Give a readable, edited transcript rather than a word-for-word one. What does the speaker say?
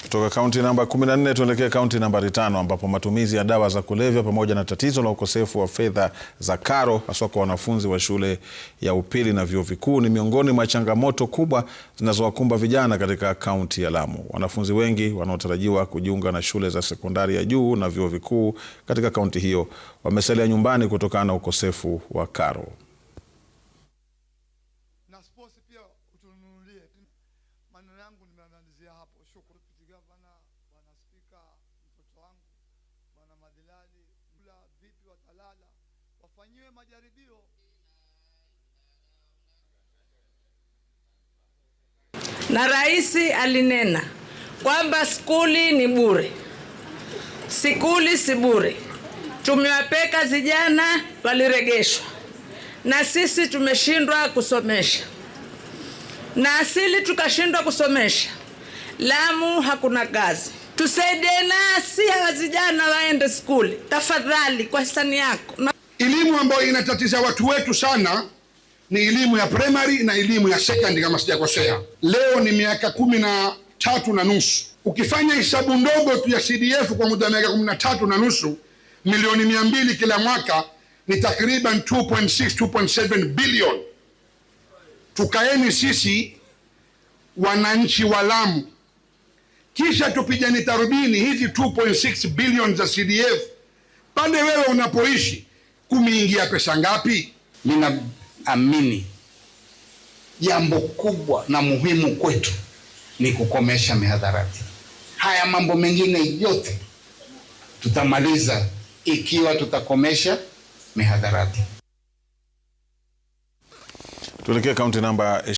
Kutoka kaunti namba 14 tuelekee kaunti nambari 5 ambapo matumizi ya dawa za kulevya pamoja na tatizo la ukosefu wa fedha za karo hasa kwa wanafunzi wa shule ya upili na vyuo vikuu ni miongoni mwa changamoto kubwa zinazowakumba vijana katika kaunti ya Lamu. Wanafunzi wengi wanaotarajiwa kujiunga na shule za sekondari ya juu na vyuo vikuu katika kaunti hiyo wamesalia nyumbani kutokana na ukosefu wa karo. Maneno yangu nimeanzia hapo. Shukrani gavana, bwana spika, mtoto wangu bwana Madilali, kula vipi watalala, wafanyiwe majaribio. Na rais alinena kwamba skuli ni bure. Skuli si bure. Tumewapeka vijana waliregeshwa. Na sisi tumeshindwa kusomesha. Na asili tukashindwa kusomesha. Lamu hakuna kazi. Tusaidie nasi hawa vijana waende skuli. Tafadhali kwa hisani yako. Elimu ambayo inatatiza watu wetu sana ni elimu ya primary na elimu ya secondary kama sijakosea. Leo ni miaka 13.5. Ukifanya hesabu ndogo tu ya CDF kwa muda wa miaka 13.5, milioni 200 kila mwaka ni takriban 2.6-2.7 billion. Tukaeni sisi wananchi wa Lamu, kisha tupigane tarubini hizi 2.6 billion za CDF. Pale wewe unapoishi kumiingia pesa ngapi? Ninaamini jambo kubwa na muhimu kwetu ni kukomesha mihadharati. Haya mambo mengine yote tutamaliza ikiwa tutakomesha mihadharati. Tuelekee kaunti namba